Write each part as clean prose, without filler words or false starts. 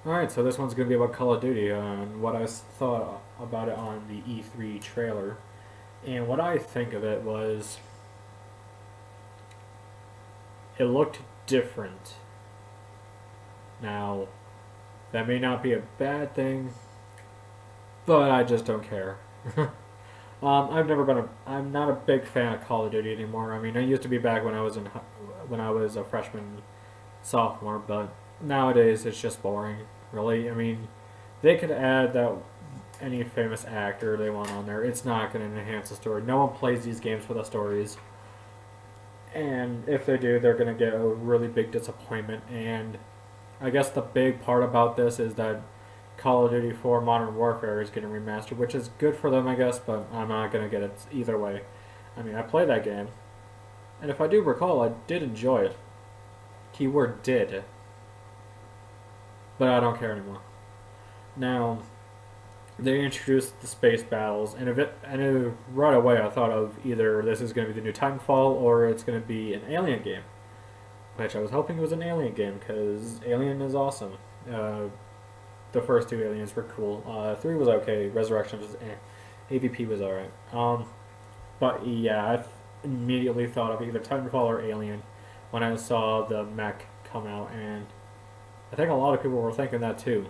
Alright, so this one's going to be about Call of Duty and what I thought about it on the E3 trailer. And what I think of it was it looked different. Now, that may not be a bad thing, but I just don't care. I'm not a big fan of Call of Duty anymore. I mean, I used to be back when I was a freshman, sophomore, but nowadays it's just boring. Really, I mean, they could add that any famous actor they want on there. It's not going to enhance the story. No one plays these games for the stories, and if they do, they're going to get a really big disappointment. And I guess the big part about this is that Call of Duty 4 Modern Warfare is getting remastered, which is good for them, I guess, but I'm not going to get it either way. I mean, I played that game, and if I do recall, I did enjoy it. Keyword did, but I don't care anymore. Now, they introduced the space battles, and right away I thought of either this is going to be the new Titanfall or it's going to be an Alien game, which I was hoping it was an Alien game because Alien is awesome. The first two Aliens were cool. Three was okay. Resurrection was eh. AVP was alright. But yeah, I immediately thought of either Titanfall or Alien when I saw the mech come out, and I think a lot of people were thinking that too.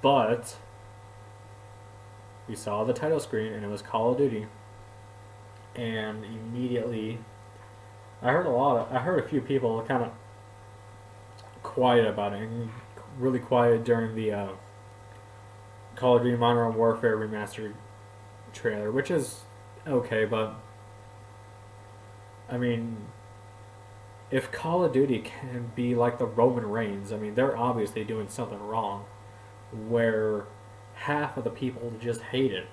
But we saw the title screen and it was Call of Duty, and immediately I heard a few people kind of quiet about it, and really quiet during the Call of Duty Modern Warfare remastered trailer, which is okay, but I mean, if Call of Duty can be like the Roman Reigns, I mean, they're obviously doing something wrong, where half of the people just hate it,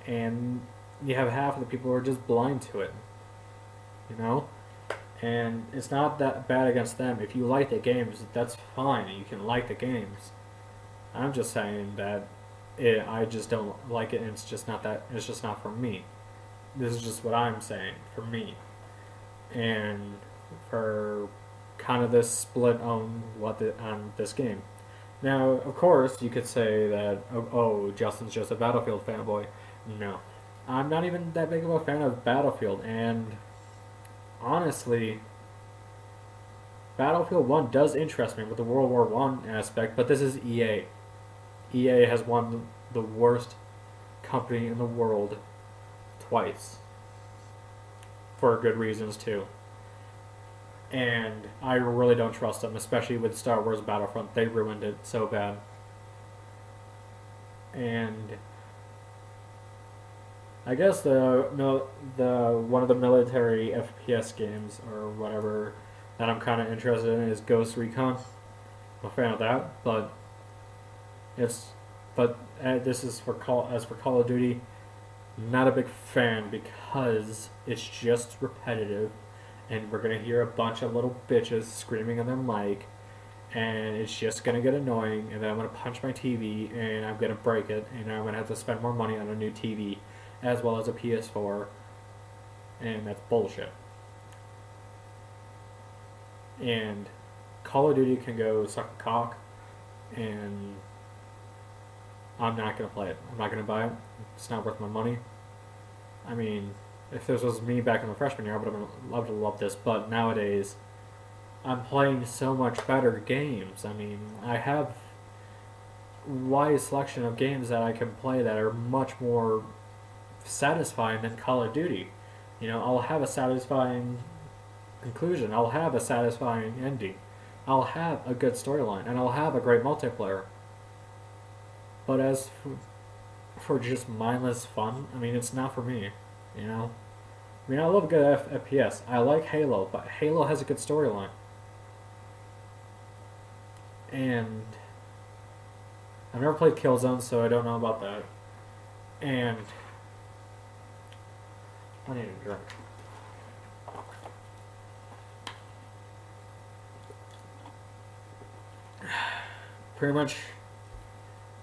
and you have half of the people who are just blind to it, you know? And it's not that bad against them. If you like the games, that's fine. You can like the games. I'm just saying that I just don't like it, and it's just not that. It's just not for me. This is just what I'm saying for me, and for kind of this split on this game. Now, of course, you could say that Justin's just a Battlefield fanboy. No, I'm not even that big of a fan of Battlefield, and honestly, Battlefield 1 does interest me with the World War One aspect, but this is EA. EA has won the worst company in the world twice. For good reasons, too. And I really don't trust them, especially with Star Wars Battlefront. They ruined it so bad. And I guess the one of the military FPS games or whatever that I'm kind of interested in is Ghost Recon. I'm a fan of that, but it's this is for Call of Duty. Not a big fan because it's just repetitive, and we're gonna hear a bunch of little bitches screaming on their mic, and it's just gonna get annoying, and then I'm gonna punch my TV and I'm gonna break it, and I'm gonna have to spend more money on a new TV as well as a PS4, and that's bullshit. And Call of Duty can go suck a cock, and I'm not gonna play it. I'm not gonna buy it. It's not worth my money. I mean, if this was me back in the freshman year, I would have loved this. But nowadays, I'm playing so much better games. I mean, I have a wide selection of games that I can play that are much more satisfying than Call of Duty. You know, I'll have a satisfying conclusion. I'll have a satisfying ending. I'll have a good storyline, and I'll have a great multiplayer. But as for just mindless fun, I mean, it's not for me. You know, I mean, I love good FPS. I like Halo, but Halo has a good storyline, and I've never played Killzone, so I don't know about that. And I need a drink. Pretty much,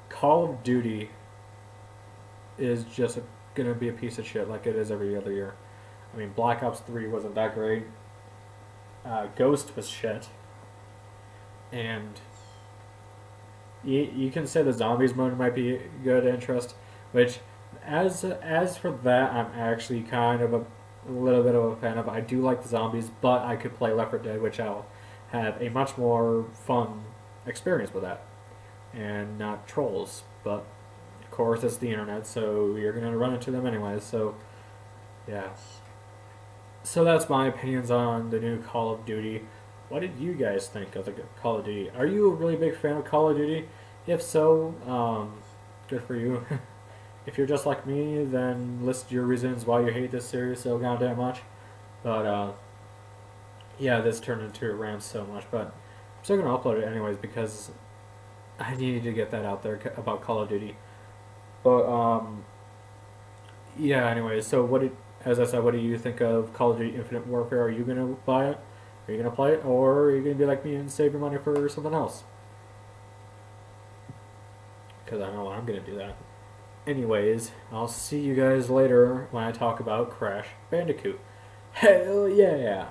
Call of Duty is just gonna be a piece of shit like it is every other year. I mean, Black Ops 3 wasn't that great. Ghost was shit. And you can say the zombies mode might be good interest, which as for that, I'm actually kind of a little bit of a fan of. I do like the zombies, but I could play Left 4 Dead, which I'll have a much more fun experience with that, and not trolls. But of course, it's the internet, so you're gonna run into them anyways. So yeah. So that's my opinions on the new Call of Duty. What did you guys think of the Call of Duty? Are you a really big fan of Call of Duty? If so, good for you. If you're just like me, then list your reasons why you hate this series so goddamn much. But yeah, this turned into a rant so much. But I'm still gonna upload it anyways because I needed to get that out there about Call of Duty. But yeah. Anyways, so as I said, what do you think of Call of Duty Infinite Warfare? Are you gonna buy it? Are you gonna play it, or are you gonna be like me and save your money for something else? Because I know I'm gonna do that. Anyways, I'll see you guys later when I talk about Crash Bandicoot. Hell yeah!